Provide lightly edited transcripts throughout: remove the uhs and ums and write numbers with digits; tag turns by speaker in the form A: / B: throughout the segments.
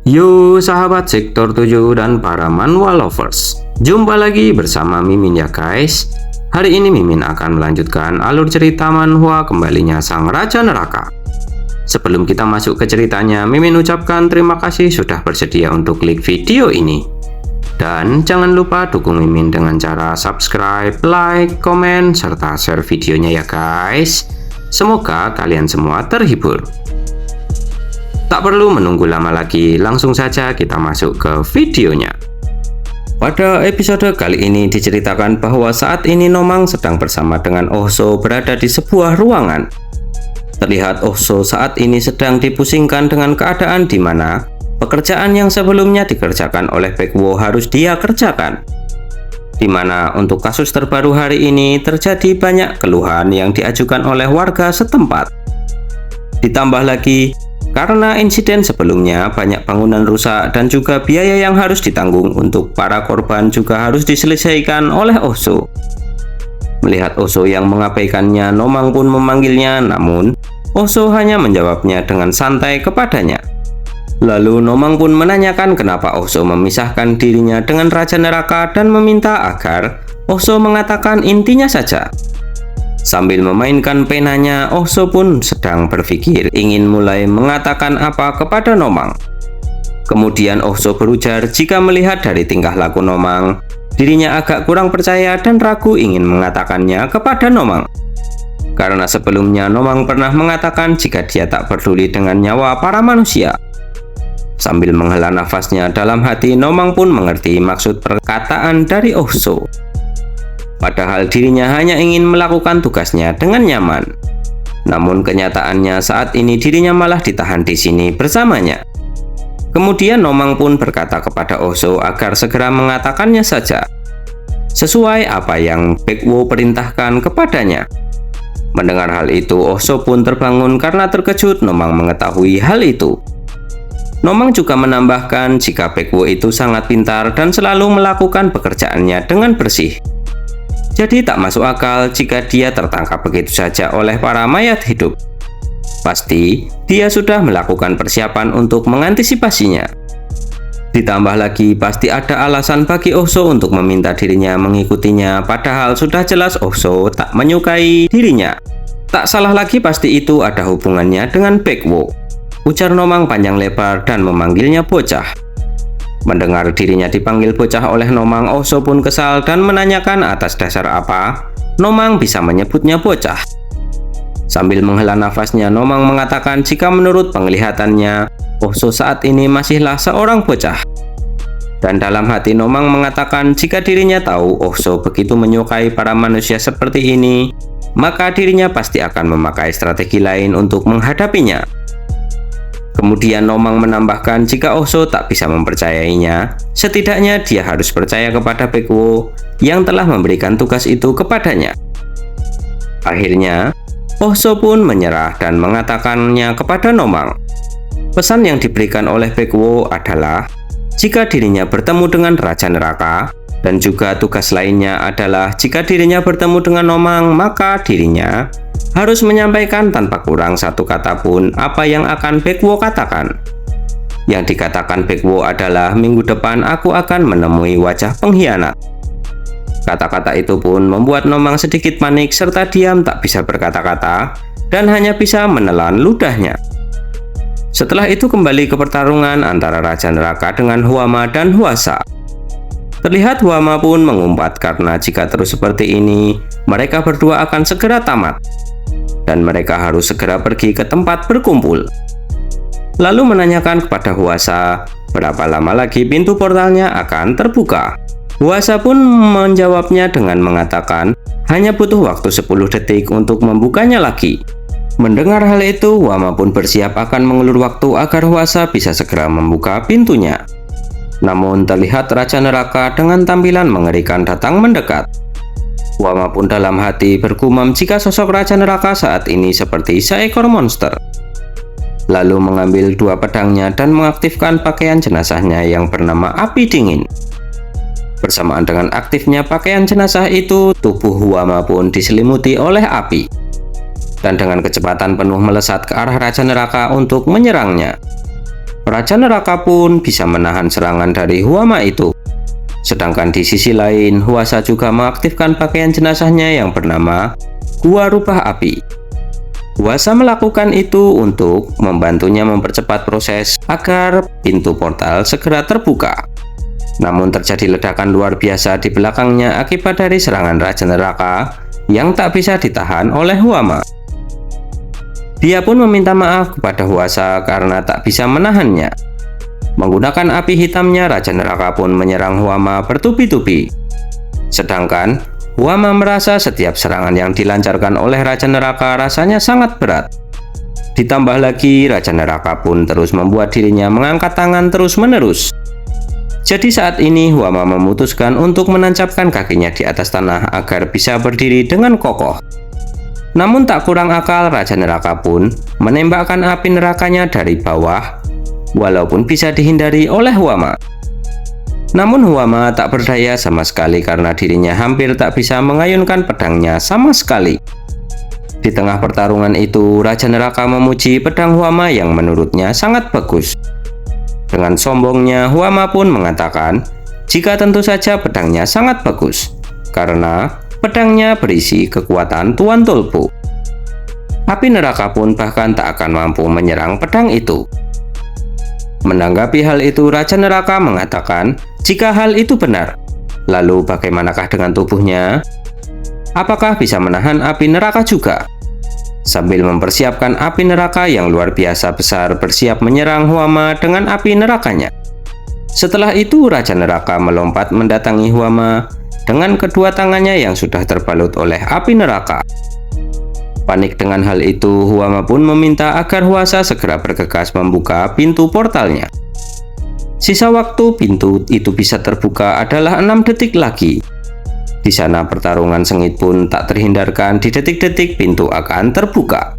A: Yo sahabat sektor 7 dan para manhwa lovers, jumpa lagi bersama Mimin ya guys. Hari ini Mimin akan melanjutkan alur cerita manhwa kembalinya Sang Raja Neraka. Sebelum kita masuk ke ceritanya, Mimin ucapkan terima kasih sudah bersedia untuk klik video ini. Dan jangan lupa dukung Mimin dengan cara subscribe, like, komen, serta share videonya ya guys. Semoga kalian semua terhibur. Tak perlu menunggu lama lagi, langsung saja kita masuk ke videonya. Pada episode kali ini diceritakan bahwa saat ini Nomang sedang bersama dengan Oh-so berada di sebuah ruangan. Terlihat Oh-so saat ini sedang dipusingkan dengan keadaan di mana pekerjaan yang sebelumnya dikerjakan oleh Baekwo harus dia kerjakan. Di mana untuk kasus terbaru hari ini terjadi banyak keluhan yang diajukan oleh warga setempat. Ditambah lagi, karena insiden sebelumnya banyak bangunan rusak dan juga biaya yang harus ditanggung untuk para korban juga harus diselesaikan oleh Oh-so. Melihat Oh-so yang mengabaikannya, Nomang pun memanggilnya, namun Oh-so hanya menjawabnya dengan santai kepadanya. Lalu Nomang pun menanyakan kenapa Oh-so memisahkan dirinya dengan Raja Neraka dan meminta agar Oh-so mengatakan intinya saja. Sambil memainkan penanya, Oh-so pun sedang berpikir ingin mulai mengatakan apa kepada Nomang. Kemudian Oh-so berujar jika melihat dari tingkah laku Nomang, dirinya agak kurang percaya dan ragu ingin mengatakannya kepada Nomang. Karena sebelumnya Nomang pernah mengatakan jika dia tak peduli dengan nyawa para manusia. Sambil menghela nafasnya dalam hati, Nomang pun mengerti maksud perkataan dari Oh-so. Padahal dirinya hanya ingin melakukan tugasnya dengan nyaman. Namun kenyataannya saat ini dirinya malah ditahan di sini bersamanya. Kemudian Nomang pun berkata kepada Oh-so agar segera mengatakannya saja, sesuai apa yang Baekwo perintahkan kepadanya. Mendengar hal itu, Oh-so pun terbangun karena terkejut Nomang mengetahui hal itu. Nomang juga menambahkan jika Baekwo itu sangat pintar dan selalu melakukan pekerjaannya dengan bersih. Jadi tak masuk akal jika dia tertangkap begitu saja oleh para mayat hidup. Pasti dia sudah melakukan persiapan untuk mengantisipasinya. Ditambah lagi pasti ada alasan bagi Oh-so untuk meminta dirinya mengikutinya, padahal sudah jelas Oh-so tak menyukai dirinya. Tak salah lagi pasti itu ada hubungannya dengan Baekwo, ujar Nomang panjang lebar dan memanggilnya bocah. Mendengar dirinya dipanggil bocah oleh Nomang, Oh-so pun kesal dan menanyakan atas dasar apa Nomang bisa menyebutnya bocah. Sambil menghela nafasnya, Nomang mengatakan jika menurut penglihatannya Oh-so saat ini masihlah seorang bocah. Dan dalam hati Nomang mengatakan jika dirinya tahu Oh-so begitu menyukai para manusia seperti ini, maka dirinya pasti akan memakai strategi lain untuk menghadapinya. Kemudian Nomang menambahkan jika Oh-so tak bisa mempercayainya, setidaknya dia harus percaya kepada Baekwo yang telah memberikan tugas itu kepadanya. Akhirnya, Oh-so pun menyerah dan mengatakannya kepada Nomang. Pesan yang diberikan oleh Baekwo adalah jika dirinya bertemu dengan Raja Neraka, dan juga tugas lainnya adalah jika dirinya bertemu dengan Nomang, maka dirinya harus menyampaikan tanpa kurang satu kata pun apa yang akan Baekwo katakan. Yang dikatakan Baekwo adalah minggu depan aku akan menemui wajah pengkhianat. Kata-kata itu pun membuat Nomang sedikit panik serta diam tak bisa berkata-kata dan hanya bisa menelan ludahnya. Setelah itu kembali ke pertarungan antara Raja Neraka dengan Hwama dan Hwasa. Terlihat Hwama pun mengumpat karena jika terus seperti ini, mereka berdua akan segera tamat. Dan mereka harus segera pergi ke tempat berkumpul. Lalu menanyakan kepada Hwasa berapa lama lagi pintu portalnya akan terbuka. Hwasa pun menjawabnya dengan mengatakan hanya butuh waktu 10 detik untuk membukanya lagi. Mendengar hal itu, Hwama pun bersiap akan mengulur waktu agar Hwasa bisa segera membuka pintunya. Namun terlihat Raja Neraka dengan tampilan mengerikan datang mendekat. Hwama pun dalam hati bergumam jika sosok Raja Neraka saat ini seperti seekor monster. Lalu mengambil dua pedangnya dan mengaktifkan pakaian jenazahnya yang bernama Api Dingin. Bersamaan dengan aktifnya pakaian jenazah itu, tubuh Hwama pun diselimuti oleh api. Dan dengan kecepatan penuh melesat ke arah Raja Neraka untuk menyerangnya. Raja Neraka pun bisa menahan serangan dari Huama itu. Sedangkan di sisi lain, Huasa juga mengaktifkan pakaian jenazahnya yang bernama Gua Rubah Api. Huasa melakukan itu untuk membantunya mempercepat proses agar pintu portal segera terbuka. Namun terjadi ledakan luar biasa di belakangnya akibat dari serangan Raja Neraka yang tak bisa ditahan oleh Huama. Dia pun meminta maaf kepada Huasa karena tak bisa menahannya. Menggunakan api hitamnya, Raja Neraka pun menyerang Huama bertubi-tubi. Sedangkan Huama merasa setiap serangan yang dilancarkan oleh Raja Neraka rasanya sangat berat. Ditambah lagi, Raja Neraka pun terus membuat dirinya mengangkat tangan terus-menerus. Jadi saat ini Huama memutuskan untuk menancapkan kakinya di atas tanah agar bisa berdiri dengan kokoh. Namun tak kurang akal, Raja Neraka pun menembakkan api nerakanya dari bawah, walaupun bisa dihindari oleh Huama. Namun Huama tak berdaya sama sekali karena dirinya hampir tak bisa mengayunkan pedangnya sama sekali. Di tengah pertarungan itu, Raja Neraka memuji pedang Huama yang menurutnya sangat bagus. Dengan sombongnya, Huama pun mengatakan jika tentu saja pedangnya sangat bagus, karena pedangnya berisi kekuatan Tuan Tulpu. Api neraka pun bahkan tak akan mampu menyerang pedang itu. Menanggapi hal itu, Raja Neraka mengatakan jika hal itu benar, lalu bagaimanakah dengan tubuhnya? Apakah bisa menahan api neraka juga? Sambil mempersiapkan api neraka yang luar biasa besar bersiap menyerang Huama dengan api nerakanya. Setelah itu, Raja Neraka melompat mendatangi Huama dengan kedua tangannya yang sudah terbalut oleh api neraka. Panik dengan hal itu, Huama pun meminta agar Huasa segera bergegas membuka pintu portalnya. Sisa waktu pintu itu bisa terbuka adalah 6 detik lagi. Di sana pertarungan sengit pun tak terhindarkan, di detik-detik pintu akan terbuka.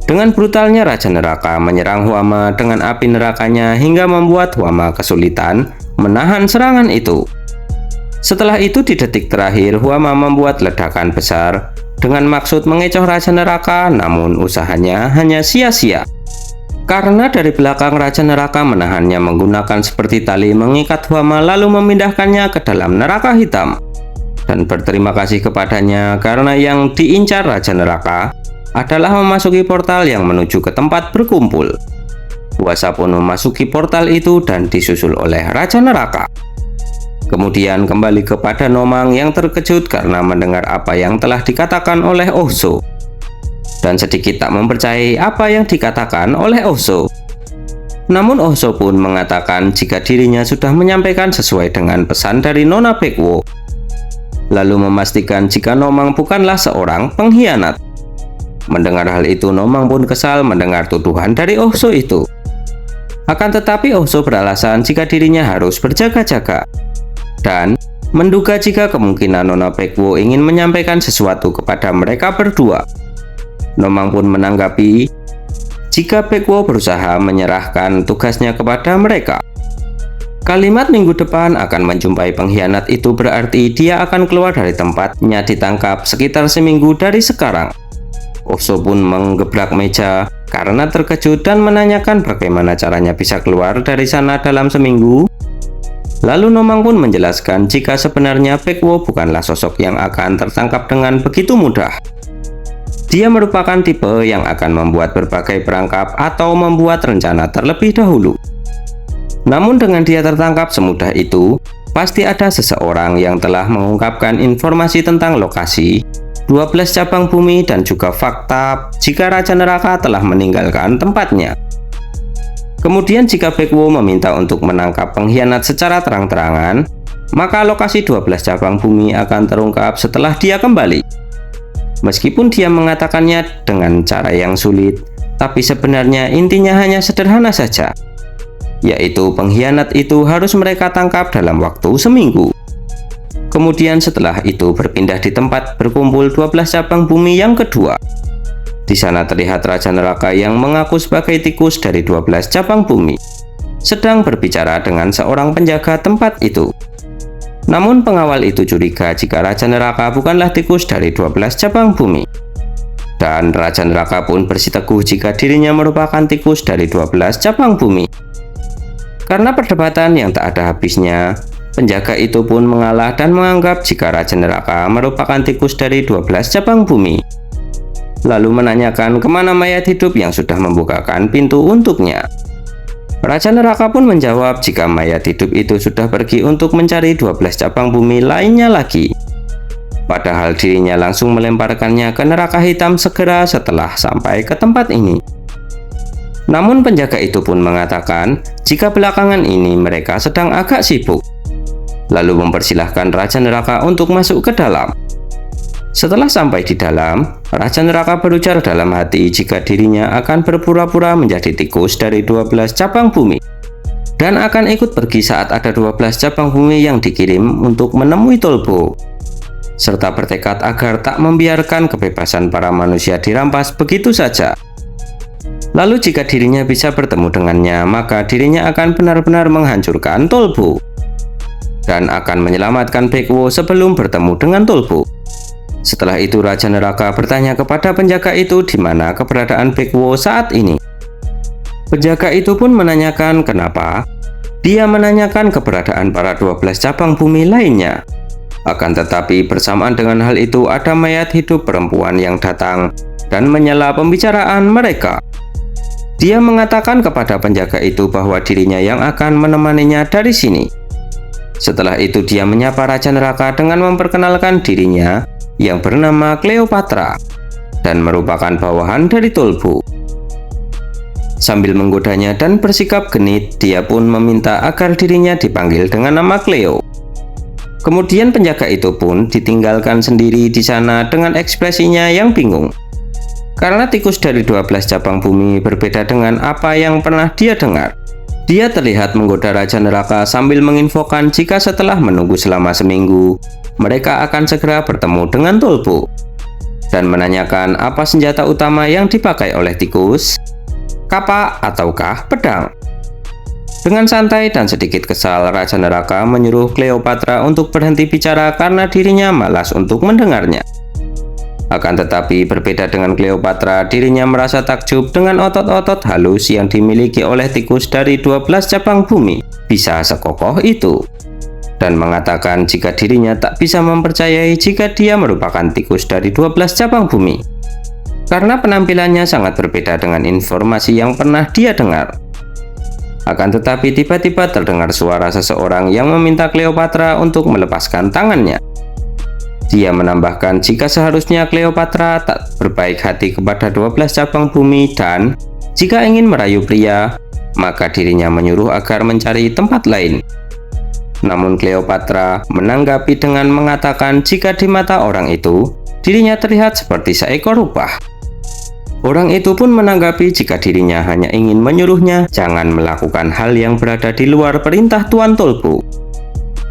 A: Dengan brutalnya Raja Neraka menyerang Huama dengan api nerakanya hingga membuat Huama kesulitan menahan serangan itu. Setelah itu di detik terakhir Huama membuat ledakan besar dengan maksud mengecoh Raja Neraka, namun usahanya hanya sia-sia. Karena dari belakang Raja Neraka menahannya menggunakan seperti tali mengikat Huama lalu memindahkannya ke dalam neraka hitam. Dan berterima kasih kepadanya karena yang diincar Raja Neraka adalah memasuki portal yang menuju ke tempat berkumpul. Huasa pun memasuki portal itu dan disusul oleh Raja Neraka. Kemudian kembali kepada Nomang yang terkejut karena mendengar apa yang telah dikatakan oleh Oso, dan sedikit tak mempercayai apa yang dikatakan oleh Oso. Namun Oso pun mengatakan jika dirinya sudah menyampaikan sesuai dengan pesan dari Nona Baekwo, lalu memastikan jika Nomang bukanlah seorang pengkhianat. Mendengar hal itu, Nomang pun kesal mendengar tuduhan dari Oso itu. Akan tetapi Oso beralasan jika dirinya harus berjaga-jaga dan menduga jika kemungkinan Nona Baekwo ingin menyampaikan sesuatu kepada mereka berdua. Nomang pun menanggapi jika Baekwo berusaha menyerahkan tugasnya kepada mereka. Kalimat minggu depan akan menjumpai pengkhianat itu berarti dia akan keluar dari tempatnya ditangkap sekitar seminggu dari sekarang. Oso pun menggebrak meja karena terkejut dan menanyakan bagaimana caranya bisa keluar dari sana dalam seminggu. Lalu Nomang pun menjelaskan jika sebenarnya Baekwo bukanlah sosok yang akan tertangkap dengan begitu mudah. Dia merupakan tipe yang akan membuat berbagai perangkap atau membuat rencana terlebih dahulu. Namun dengan dia tertangkap semudah itu, pasti ada seseorang yang telah mengungkapkan informasi tentang lokasi 12 cabang bumi dan juga fakta jika Raja Neraka telah meninggalkan tempatnya. Kemudian jika Baekwo meminta untuk menangkap pengkhianat secara terang-terangan, maka lokasi 12 cabang bumi akan terungkap setelah dia kembali. Meskipun dia mengatakannya dengan cara yang sulit, tapi sebenarnya intinya hanya sederhana saja, yaitu pengkhianat itu harus mereka tangkap dalam waktu seminggu. Kemudian setelah itu berpindah di tempat berkumpul 12 cabang bumi yang kedua. Di sana terlihat Raja Neraka yang mengaku sebagai tikus dari 12 cabang bumi, sedang berbicara dengan seorang penjaga tempat itu. Namun pengawal itu curiga jika Raja Neraka bukanlah tikus dari 12 cabang bumi. Dan Raja Neraka pun bersiteguh jika dirinya merupakan tikus dari 12 cabang bumi. Karena perdebatan yang tak ada habisnya, penjaga itu pun mengalah dan menganggap jika Raja Neraka merupakan tikus dari 12 cabang bumi. Lalu menanyakan kemana mayat hidup yang sudah membukakan pintu untuknya. Raja Neraka pun menjawab jika mayat hidup itu sudah pergi untuk mencari 12 cabang bumi lainnya lagi. Padahal dirinya langsung melemparkannya ke neraka hitam segera setelah sampai ke tempat ini. Namun penjaga itu pun mengatakan jika belakangan ini mereka sedang agak sibuk. Lalu mempersilahkan Raja Neraka untuk masuk ke dalam. Setelah sampai di dalam, Raja Neraka berujar dalam hati jika dirinya akan berpura-pura menjadi tikus dari 12 cabang bumi dan akan ikut pergi saat ada 12 cabang bumi yang dikirim untuk menemui Tolbo, serta bertekad agar tak membiarkan kebebasan para manusia dirampas begitu saja. Lalu jika dirinya bisa bertemu dengannya, maka dirinya akan benar-benar menghancurkan Tolbo dan akan menyelamatkan Baekwo sebelum bertemu dengan Tolbo. Setelah itu Raja Neraka bertanya kepada penjaga itu di mana keberadaan Baekwo saat ini. Penjaga itu pun menanyakan kenapa dia menanyakan keberadaan para 12 cabang bumi lainnya. Akan tetapi bersamaan dengan hal itu ada mayat hidup perempuan yang datang dan menyela pembicaraan mereka. Dia mengatakan kepada penjaga itu bahwa dirinya yang akan menemaninya dari sini. Setelah itu dia menyapa Raja Neraka dengan memperkenalkan dirinya yang bernama Cleopatra dan merupakan bawahan dari Tolbo. Sambil menggodanya dan bersikap genit, dia pun meminta agar dirinya dipanggil dengan nama Cleo. Kemudian penjaga itu pun ditinggalkan sendiri di sana dengan ekspresinya yang bingung. Karena tikus dari 12 cabang bumi berbeda dengan apa yang pernah dia dengar. Dia terlihat menggoda Raja Neraka sambil menginfokan jika setelah menunggu selama seminggu, mereka akan segera bertemu dengan Tolbo. Dan menanyakan apa senjata utama yang dipakai oleh tikus, kapak ataukah pedang. Dengan santai dan sedikit kesal, Raja Neraka menyuruh Cleopatra untuk berhenti bicara karena dirinya malas untuk mendengarnya. Akan tetapi berbeda dengan Cleopatra, dirinya merasa takjub dengan otot-otot halus yang dimiliki oleh tikus dari 12 cabang bumi bisa sekokoh itu. Dan mengatakan jika dirinya tak bisa mempercayai jika dia merupakan tikus dari 12 cabang bumi. Karena penampilannya sangat berbeda dengan informasi yang pernah dia dengar. Akan tetapi tiba-tiba terdengar suara seseorang yang meminta Cleopatra untuk melepaskan tangannya. Dia menambahkan jika seharusnya Cleopatra tak berbaik hati kepada 12 cabang bumi dan jika ingin merayu pria, maka dirinya menyuruh agar mencari tempat lain. Namun Cleopatra menanggapi dengan mengatakan jika di mata orang itu, dirinya terlihat seperti seekor rubah. Orang itu pun menanggapi jika dirinya hanya ingin menyuruhnya jangan melakukan hal yang berada di luar perintah Tuan Tolbo.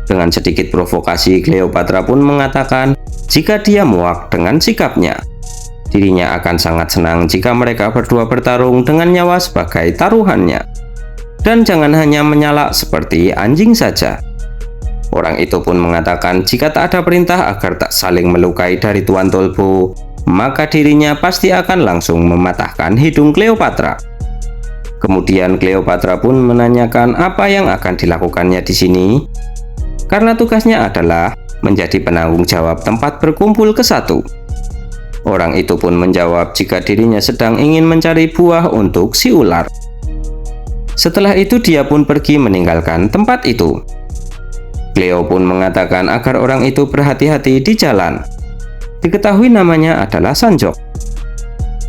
A: Dengan sedikit provokasi, Cleopatra pun mengatakan jika dia muak dengan sikapnya. Dirinya akan sangat senang jika mereka berdua bertarung dengan nyawa sebagai taruhannya. Dan jangan hanya menyalak seperti anjing saja. Orang itu pun mengatakan jika tak ada perintah agar tak saling melukai dari Tuan Tolbo, maka dirinya pasti akan langsung mematahkan hidung Cleopatra. Kemudian Cleopatra pun menanyakan apa yang akan dilakukannya di sini, karena tugasnya adalah menjadi penanggung jawab tempat berkumpul ke satu. Orang itu pun menjawab jika dirinya sedang ingin mencari buah untuk si ular. Setelah itu dia pun pergi meninggalkan tempat itu. Cleo pun mengatakan agar orang itu berhati-hati di jalan. Diketahui namanya adalah Sanjok.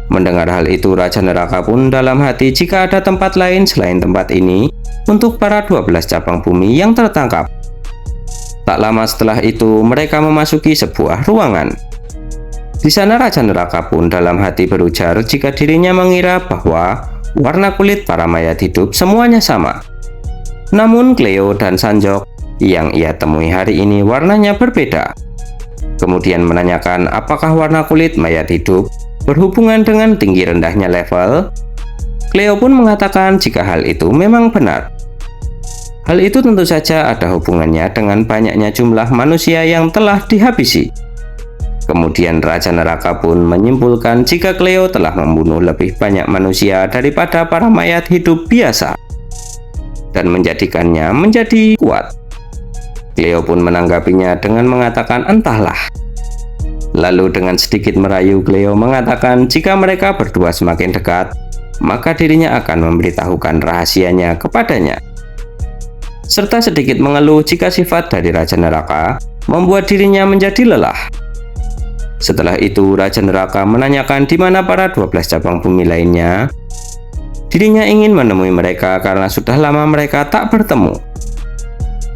A: Mendengar hal itu, Raja Neraka pun dalam hati jika ada tempat lain selain tempat ini untuk para 12 cabang bumi yang tertangkap. Tak lama setelah itu, mereka memasuki sebuah ruangan. Di sana Raja Neraka pun dalam hati berujar jika dirinya mengira bahwa warna kulit para mayat hidup semuanya sama. Namun Cleo dan Sanjok yang ia temui hari ini warnanya berbeda. Kemudian menanyakan apakah warna kulit mayat hidup berhubungan dengan tinggi rendahnya level. Cleo pun mengatakan jika hal itu memang benar. Hal itu tentu saja ada hubungannya dengan banyaknya jumlah manusia yang telah dihabisi. Kemudian Raja Neraka pun menyimpulkan jika Cleo telah membunuh lebih banyak manusia daripada para mayat hidup biasa. dan menjadikannya menjadi kuat. Cleo pun menanggapinya dengan mengatakan entahlah. Lalu dengan sedikit merayu, Cleo mengatakan jika mereka berdua semakin dekat, maka dirinya akan memberitahukan rahasianya kepadanya. Serta sedikit mengeluh jika sifat dari Raja Neraka membuat dirinya menjadi lelah. Setelah itu, Raja Neraka menanyakan di mana para 12 cabang bumi lainnya. Dirinya ingin menemui mereka karena sudah lama mereka tak bertemu.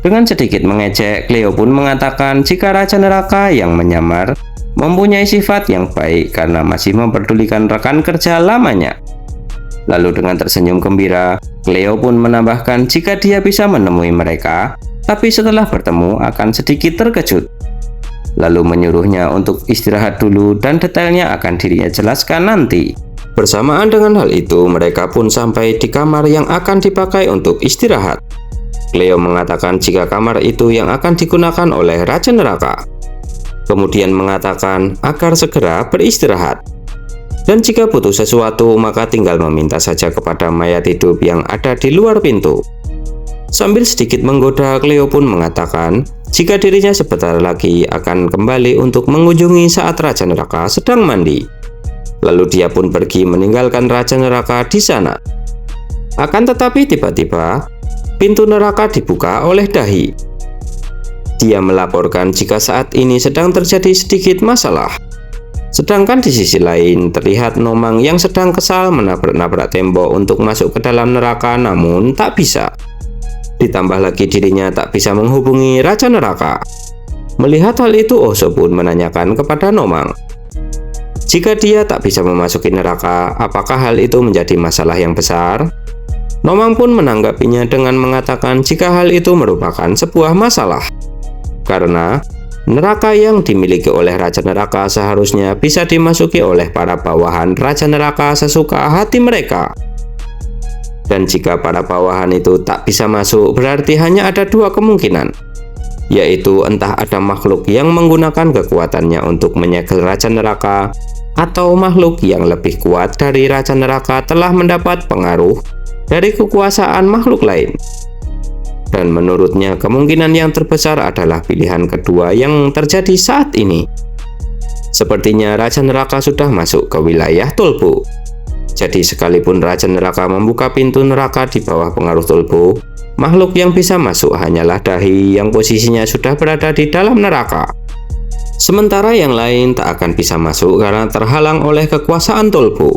A: Dengan sedikit mengejek, Cleo pun mengatakan jika Raja Neraka yang menyamar mempunyai sifat yang baik karena masih memperdulikan rekan kerja lamanya. Lalu dengan tersenyum gembira, Cleo pun menambahkan jika dia bisa menemui mereka, tapi setelah bertemu akan sedikit terkejut. Lalu menyuruhnya untuk istirahat dulu dan detailnya akan dirinya jelaskan nanti. Bersamaan dengan hal itu, mereka pun sampai di kamar yang akan dipakai untuk istirahat. Cleo mengatakan jika kamar itu yang akan digunakan oleh Raja Neraka. Kemudian mengatakan agar segera beristirahat. Dan jika butuh sesuatu, maka tinggal meminta saja kepada mayat hidup yang ada di luar pintu. Sambil sedikit menggoda, Cleo pun mengatakan jika dirinya sebentar lagi akan kembali untuk mengunjungi saat Raja Neraka sedang mandi. Lalu dia pun pergi meninggalkan Raja Neraka di sana. Akan tetapi tiba-tiba, pintu neraka dibuka oleh Dahi. Dia melaporkan jika saat ini sedang terjadi sedikit masalah. Sedangkan di sisi lain terlihat Nomang yang sedang kesal menabrak-nabrak tembok untuk masuk ke dalam neraka, namun tak bisa. Ditambah lagi dirinya tak bisa menghubungi Raja Neraka. Melihat hal itu, Osho pun menanyakan kepada Nomang jika dia tak bisa memasuki neraka, apakah hal itu menjadi masalah yang besar? Nomang pun menanggapinya dengan mengatakan jika hal itu merupakan sebuah masalah. Karena neraka yang dimiliki oleh Raja Neraka seharusnya bisa dimasuki oleh para bawahan Raja Neraka sesuka hati mereka. Dan jika para bawahan itu tak bisa masuk, berarti hanya ada dua kemungkinan, yaitu entah ada makhluk yang menggunakan kekuatannya untuk menyegel Raja Neraka, atau makhluk yang lebih kuat dari Raja Neraka telah mendapat pengaruh dari kekuasaan makhluk lain. Dan menurutnya kemungkinan yang terbesar adalah pilihan kedua yang terjadi saat ini. Sepertinya Raja Neraka sudah masuk ke wilayah Tulbu. Jadi sekalipun Raja Neraka membuka pintu neraka di bawah pengaruh Tulbu, makhluk yang bisa masuk hanyalah Dahi yang posisinya sudah berada di dalam neraka. Sementara yang lain tak akan bisa masuk karena terhalang oleh kekuasaan Tulbu.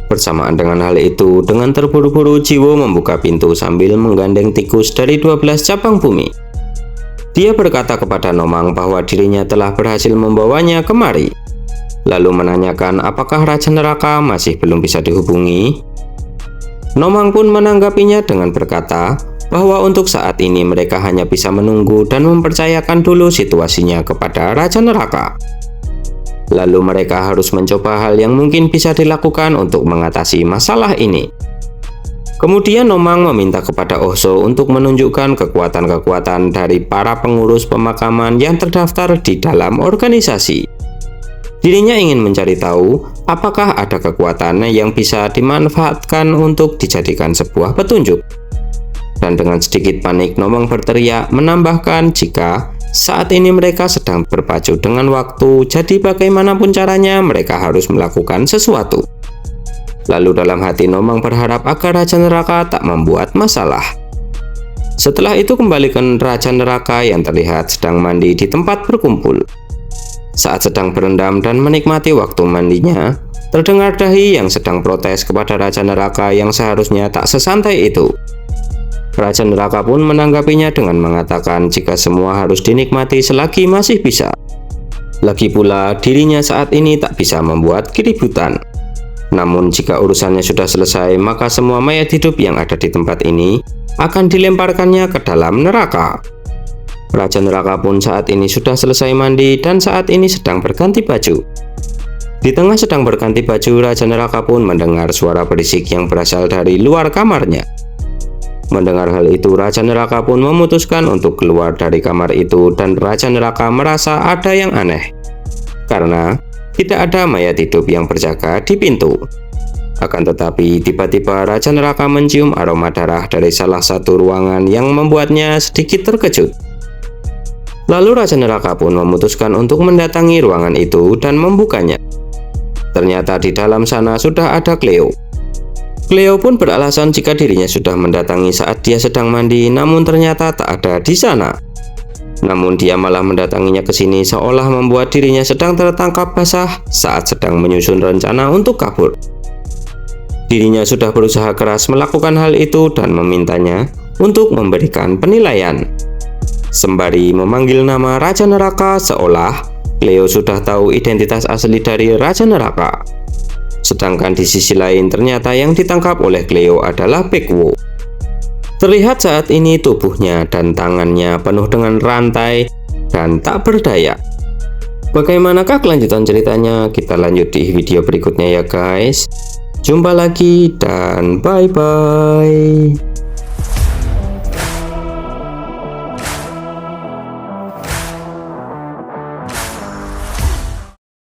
A: Bersamaan dengan hal itu, dengan terburu-buru Jiwo membuka pintu sambil menggandeng tikus dari 12 cabang bumi. Dia berkata kepada Nomang bahwa dirinya telah berhasil membawanya kemari. Lalu menanyakan apakah Raja Neraka masih belum bisa dihubungi. Nomang pun menanggapinya dengan berkata bahwa untuk saat ini mereka hanya bisa menunggu dan mempercayakan dulu situasinya kepada Raja Neraka. Lalu mereka harus mencoba hal yang mungkin bisa dilakukan untuk mengatasi masalah ini. Kemudian Nomang meminta kepada Osho untuk menunjukkan kekuatan-kekuatan dari para pengurus pemakaman yang terdaftar di dalam organisasi. Dirinya ingin mencari tahu apakah ada kekuatan yang bisa dimanfaatkan untuk dijadikan sebuah petunjuk. Dan dengan sedikit panik, Nomang berteriak menambahkan jika saat ini mereka sedang berpacu dengan waktu, jadi bagaimanapun caranya mereka harus melakukan sesuatu. Lalu dalam hati Nomang berharap agar Raja Neraka tak membuat masalah. Setelah itu kembali ke Raja Neraka yang terlihat sedang mandi di tempat berkumpul. Saat sedang berendam dan menikmati waktu mandinya, terdengar Dahi yang sedang protes kepada Raja Neraka yang seharusnya tak sesantai itu. Raja Neraka pun menanggapinya dengan mengatakan jika semua harus dinikmati selagi masih bisa. Lagi pula, dirinya saat ini tak bisa membuat keributan. Namun jika urusannya sudah selesai, maka semua mayat hidup yang ada di tempat ini akan dilemparkannya ke dalam neraka. Raja Neraka pun saat ini sudah selesai mandi dan saat ini sedang berganti baju. Di tengah sedang berganti baju, Raja Neraka pun mendengar suara berisik yang berasal dari luar kamarnya. Mendengar hal itu, Raja Neraka pun memutuskan untuk keluar dari kamar itu dan Raja Neraka merasa ada yang aneh karena tidak ada mayat hidup yang berjaga di pintu. Akan tetapi, tiba-tiba Raja Neraka mencium aroma darah dari salah satu ruangan yang membuatnya sedikit terkejut. Lalu Raja Neraka pun memutuskan untuk mendatangi ruangan itu dan membukanya. Ternyata di dalam sana sudah ada Cleo. Cleo pun beralasan jika dirinya sudah mendatangi saat dia sedang mandi, namun ternyata tak ada di sana. Namun dia malah mendatanginya ke sini seolah membuat dirinya sedang tertangkap basah saat sedang menyusun rencana untuk kabur. Dirinya sudah berusaha keras melakukan hal itu dan memintanya untuk memberikan penilaian. Sembari memanggil nama Raja Neraka seolah Cleo sudah tahu identitas asli dari Raja Neraka. Sedangkan di sisi lain ternyata yang ditangkap oleh Cleo adalah Baekwo. Terlihat saat ini tubuhnya dan tangannya penuh dengan rantai dan tak berdaya. Bagaimanakah kelanjutan ceritanya? Kita lanjut di video berikutnya ya guys. Jumpa lagi dan bye-bye.